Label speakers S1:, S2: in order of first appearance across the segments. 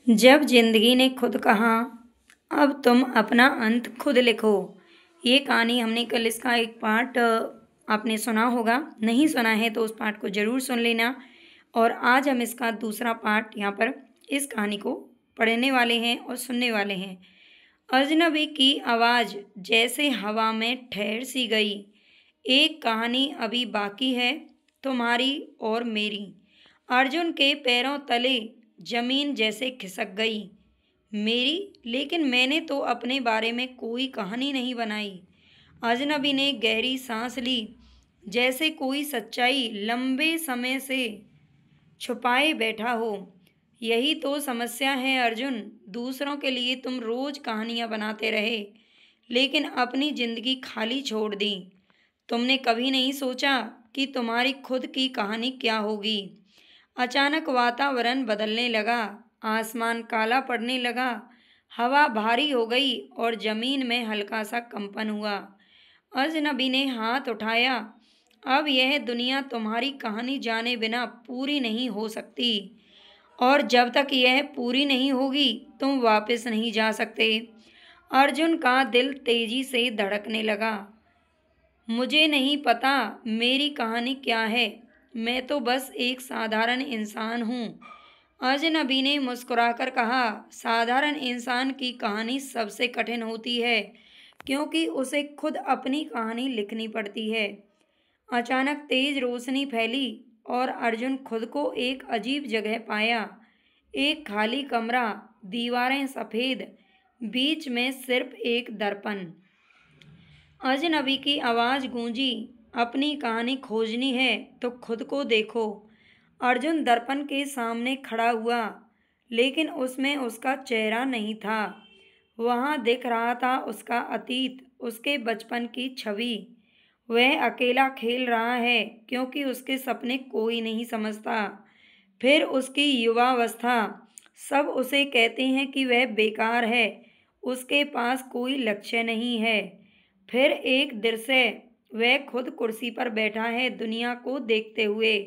S1: जब जिंदगी ने खुद कहा, अब तुम अपना अंत खुद लिखो। ये कहानी हमने कल इसका एक पार्ट आपने सुना होगा। नहीं सुना है तो उस पार्ट को ज़रूर सुन लेना। और आज हम इसका दूसरा पार्ट यहाँ पर इस कहानी को पढ़ने वाले हैं और सुनने वाले हैं। अजनबी की आवाज़ जैसे हवा में ठहर सी गई। एक कहानी अभी बाकी है, तुम्हारी और मेरी। अर्जुन के पैरों तले जमीन जैसे खिसक गई। मेरी? लेकिन मैंने तो अपने बारे में कोई कहानी नहीं बनाई। अजनबी ने गहरी सांस ली, जैसे कोई सच्चाई लंबे समय से छुपाए बैठा हो। यही तो समस्या है अर्जुन। दूसरों के लिए तुम रोज कहानियां बनाते रहे, लेकिन अपनी जिंदगी खाली छोड़ दी। तुमने कभी नहीं सोचा कि तुम्हारी खुद की कहानी क्या होगी। अचानक वातावरण बदलने लगा, आसमान काला पड़ने लगा, हवा भारी हो गई और जमीन में हल्का सा कंपन हुआ। अजनबी ने हाथ उठाया। अब यह दुनिया तुम्हारी कहानी जाने बिना पूरी नहीं हो सकती, और जब तक यह पूरी नहीं होगी तुम वापस नहीं जा सकते। अर्जुन का दिल तेजी से धड़कने लगा। मुझे नहीं पता मेरी कहानी क्या है, मैं तो बस एक साधारण इंसान हूँ। अजनबी ने मुस्कुराकर कहा, साधारण इंसान की कहानी सबसे कठिन होती है, क्योंकि उसे खुद अपनी कहानी लिखनी पड़ती है। अचानक तेज रोशनी फैली और अर्जुन खुद को एक अजीब जगह पाया। एक खाली कमरा, दीवारें सफ़ेद, बीच में सिर्फ एक दर्पण। अजनबी की आवाज़ गूंजी, अपनी कहानी खोजनी है तो खुद को देखो। अर्जुन दर्पण के सामने खड़ा हुआ, लेकिन उसमें उसका चेहरा नहीं था। वहाँ दिख रहा था उसका अतीत, उसके बचपन की छवि। वह अकेला खेल रहा है क्योंकि उसके सपने कोई नहीं समझता। फिर उसकी युवावस्था, सब उसे कहते हैं कि वह बेकार है, उसके पास कोई लक्ष्य नहीं है। फिर एक दृश्य, वह खुद कुर्सी पर बैठा है दुनिया को देखते हुए,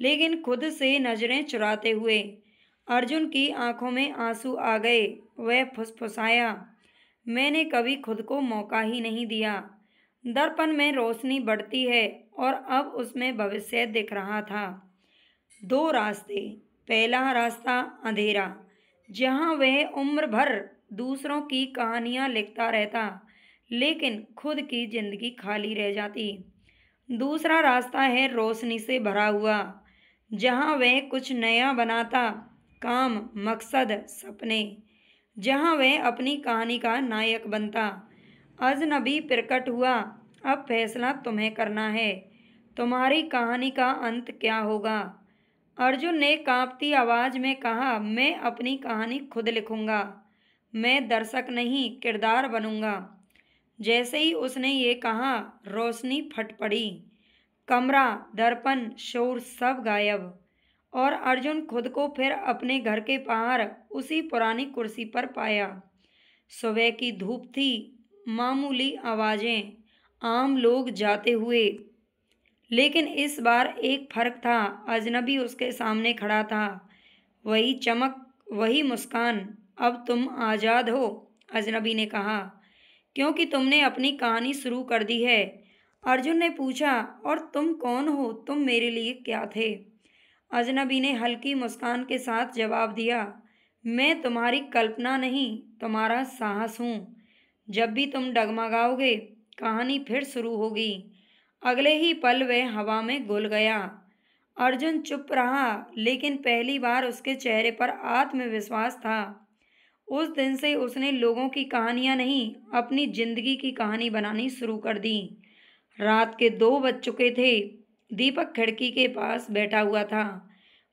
S1: लेकिन खुद से नजरें चुराते हुए। अर्जुन की आंखों में आंसू आ गए। वह फुसफुसाया, मैंने कभी खुद को मौका ही नहीं दिया। दर्पण में रोशनी बढ़ती है और अब उसमें भविष्य दिख रहा था। दो रास्ते। पहला रास्ता अंधेरा, जहाँ वह उम्र भर दूसरों की कहानियाँ लिखता रहता, लेकिन खुद की जिंदगी खाली रह जाती। दूसरा रास्ता है रोशनी से भरा हुआ, जहाँ वह कुछ नया बनाता, काम, मकसद, सपने, जहाँ वह अपनी कहानी का नायक बनता। अजनबी प्रकट हुआ, अब फैसला तुम्हें करना है, तुम्हारी कहानी का अंत क्या होगा। अर्जुन ने कांपती आवाज में कहा, मैं अपनी कहानी खुद लिखूंगा, मैं दर्शक नहीं किरदार बनूंगा। जैसे ही उसने ये कहा, रोशनी फट पड़ी। कमरा, दर्पण, शोर सब गायब, और अर्जुन खुद को फिर अपने घर के बाहर उसी पुरानी कुर्सी पर पाया। सुबह की धूप थी, मामूली आवाज़ें, आम लोग जाते हुए, लेकिन इस बार एक फर्क था। अजनबी उसके सामने खड़ा था। वही चमक, वही मुस्कान। अब तुम आज़ाद हो, अजनबी ने कहा, क्योंकि तुमने अपनी कहानी शुरू कर दी है। अर्जुन ने पूछा, और तुम कौन हो, तुम मेरे लिए क्या थे। अजनबी ने हल्की मुस्कान के साथ जवाब दिया, मैं तुम्हारी कल्पना नहीं, तुम्हारा साहस हूँ। जब भी तुम डगमगाओगे कहानी फिर शुरू होगी। अगले ही पल वह हवा में घुल गया। अर्जुन चुप रहा, लेकिन पहली बार उसके चेहरे पर आत्मविश्वास था। उस दिन से उसने लोगों की कहानियां नहीं, अपनी जिंदगी की कहानी बनानी शुरू कर दी। रात के 2 बज चुके थे। दीपक खिड़की के पास बैठा हुआ था।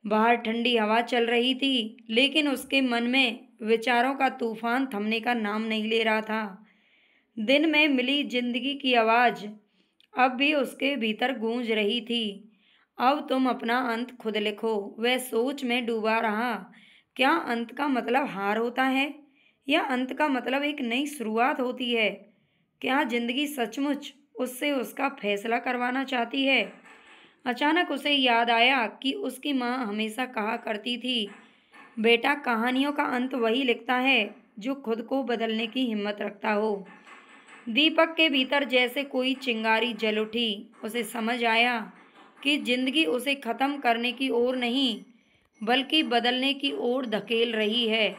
S1: बाहर ठंडी हवा चल रही थी, लेकिन उसके मन में विचारों का तूफान थमने का नाम नहीं ले रहा था। दिन में मिली जिंदगी की आवाज़ अब भी उसके भीतर गूंज रही थी। अब तुम अपना अंत खुद लिखो। वह सोच में डूबा रहा। क्या अंत का मतलब हार होता है, या अंत का मतलब एक नई शुरुआत होती है? क्या जिंदगी सचमुच उससे उसका फैसला करवाना चाहती है? अचानक उसे याद आया कि उसकी माँ हमेशा कहा करती थी, बेटा, कहानियों का अंत वही लिखता है जो खुद को बदलने की हिम्मत रखता हो। दीपक के भीतर जैसे कोई चिंगारी जल उठी। उसे समझ आया कि जिंदगी उसे खत्म करने की ओर नहीं बल्कि बदलने की ओर धकेल रही है।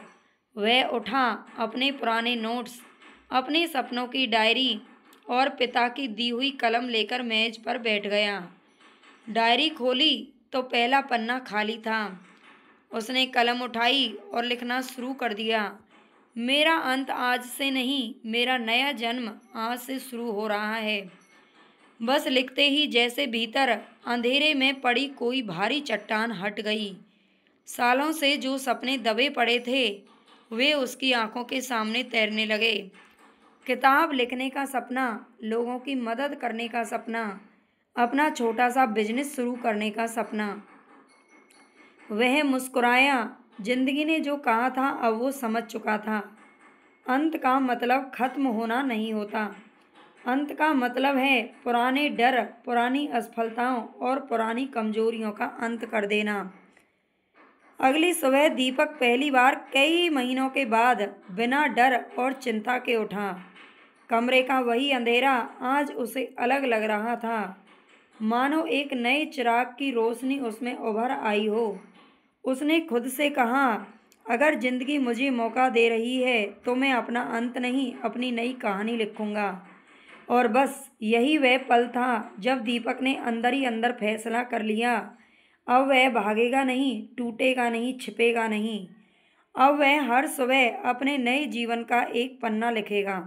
S1: वह उठा, अपने पुराने नोट्स, अपने सपनों की डायरी और पिता की दी हुई कलम लेकर मेज पर बैठ गया। डायरी खोली तो पहला पन्ना खाली था। उसने कलम उठाई और लिखना शुरू कर दिया। मेरा अंत आज से नहीं, मेरा नया जन्म आज से शुरू हो रहा है। बस लिखते ही जैसे भीतर अंधेरे में पड़ी कोई भारी चट्टान हट गई। सालों से जो सपने दबे पड़े थे वे उसकी आंखों के सामने तैरने लगे। किताब लिखने का सपना, लोगों की मदद करने का सपना, अपना छोटा सा बिजनेस शुरू करने का सपना। वह मुस्कुराया। जिंदगी ने जो कहा था अब वो समझ चुका था। अंत का मतलब खत्म होना नहीं होता। अंत का मतलब है पुराने डर, पुरानी असफलताओं और पुरानी कमजोरियों का अंत कर देना। अगली सुबह दीपक पहली बार कई महीनों के बाद बिना डर और चिंता के उठा। कमरे का वही अंधेरा आज उसे अलग लग रहा था, मानो एक नए चिराग की रोशनी उसमें उभर आई हो। उसने खुद से कहा, अगर जिंदगी मुझे मौका दे रही है तो मैं अपना अंत नहीं, अपनी नई कहानी लिखूंगा। और बस यही वह पल था जब दीपक ने अंदर ही अंदर फैसला कर लिया, अब वह भागेगा नहीं, टूटेगा नहीं, छिपेगा नहीं। अब वह हर सुबह अपने नए जीवन का एक पन्ना लिखेगा।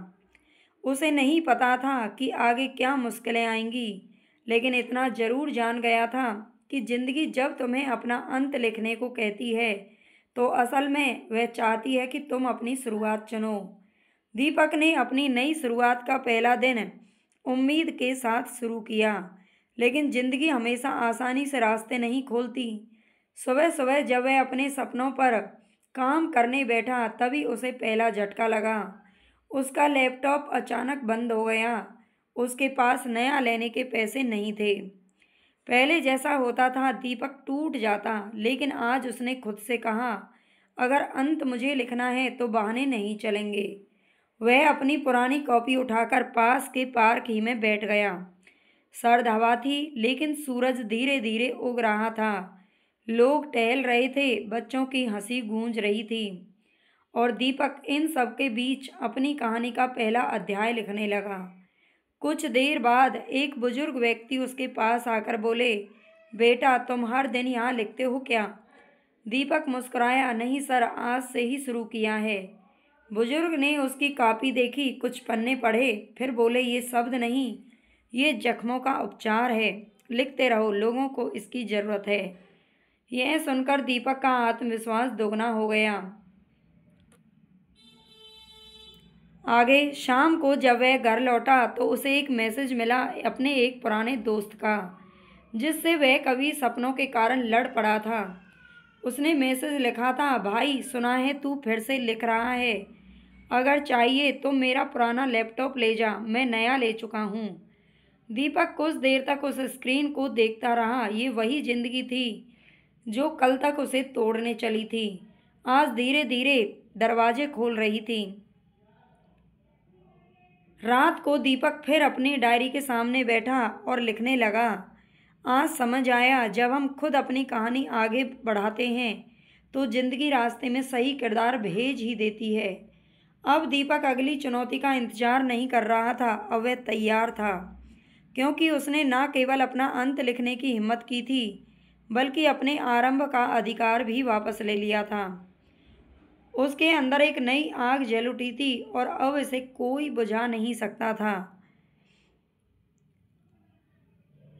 S1: उसे नहीं पता था कि आगे क्या मुश्किलें आएंगी, लेकिन इतना जरूर जान गया था कि जिंदगी जब तुम्हें अपना अंत लिखने को कहती है तो असल में वह चाहती है कि तुम अपनी शुरुआत चुनो। दीपक ने अपनी नई शुरुआत का पहला दिन उम्मीद के साथ शुरू किया, लेकिन जिंदगी हमेशा आसानी से रास्ते नहीं खोलती। सुबह सुबह जब वह अपने सपनों पर काम करने बैठा तभी उसे पहला झटका लगा। उसका लैपटॉप अचानक बंद हो गया। उसके पास नया लेने के पैसे नहीं थे। पहले जैसा होता था दीपक टूट जाता, लेकिन आज उसने खुद से कहा, अगर अंत मुझे लिखना है तो बहाने नहीं चलेंगे। वह अपनी पुरानी कॉपी उठाकर पास के पार्क ही में बैठ गया। सर्द हवा थी लेकिन सूरज धीरे धीरे उग रहा था। लोग टहल रहे थे, बच्चों की हंसी गूंज रही थी और दीपक इन सब के बीच अपनी कहानी का पहला अध्याय लिखने लगा। कुछ देर बाद एक बुजुर्ग व्यक्ति उसके पास आकर बोले, बेटा, तुम हर दिन यहाँ लिखते हो क्या? दीपक मुस्कुराया, नहीं सर, आज से ही शुरू किया है। बुजुर्ग ने उसकी कॉपी देखी, कुछ पन्ने पढ़े, फिर बोले, ये शब्द नहीं, ये जख्मों का उपचार है। लिखते रहो, लोगों को इसकी ज़रूरत है। यह सुनकर दीपक का आत्मविश्वास दोगुना हो गया। आगे शाम को जब वह घर लौटा तो उसे एक मैसेज मिला अपने एक पुराने दोस्त का, जिससे वह कभी सपनों के कारण लड़ पड़ा था। उसने मैसेज लिखा था, भाई, सुना है तू फिर से लिख रहा है। अगर चाहिए तो मेरा पुराना लैपटॉप ले जा, मैं नया ले चुका हूँ। दीपक कुछ देर तक उस स्क्रीन को देखता रहा। ये वही जिंदगी थी जो कल तक उसे तोड़ने चली थी, आज धीरे धीरे दरवाजे खोल रही थी। रात को दीपक फिर अपनी डायरी के सामने बैठा और लिखने लगा। आज समझ आया, जब हम खुद अपनी कहानी आगे बढ़ाते हैं तो जिंदगी रास्ते में सही किरदार भेज ही देती है। अब दीपक अगली चुनौती का इंतजार नहीं कर रहा था, अब वह तैयार था, क्योंकि उसने न केवल अपना अंत लिखने की हिम्मत की थी बल्कि अपने आरंभ का अधिकार भी वापस ले लिया था। उसके अंदर एक नई आग जल उठी थी और अब इसे कोई बुझा नहीं सकता था।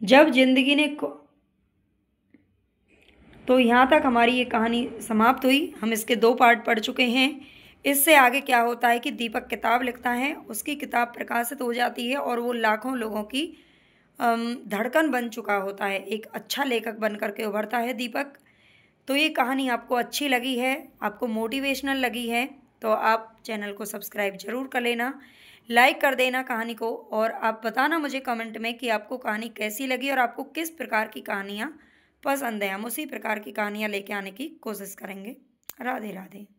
S1: जब जिंदगी ने तो यहाँ तक हमारी ये कहानी समाप्त हुई। हम इसके 2 पार्ट पढ़ चुके हैं। इससे आगे क्या होता है कि दीपक किताब लिखता है, उसकी किताब प्रकाशित हो जाती है और वो लाखों लोगों की धड़कन बन चुका होता है। एक अच्छा लेखक बन करके उभरता है दीपक। तो ये कहानी आपको अच्छी लगी है, आपको मोटिवेशनल लगी है तो आप चैनल को सब्सक्राइब जरूर कर लेना, लाइक कर देना कहानी को, और आप बताना मुझे कमेंट में कि आपको कहानी कैसी लगी और आपको किस प्रकार की कहानियाँ पसंद है। हम उसी प्रकार की कहानियाँ लेके आने की कोशिश करेंगे। राधे राधे।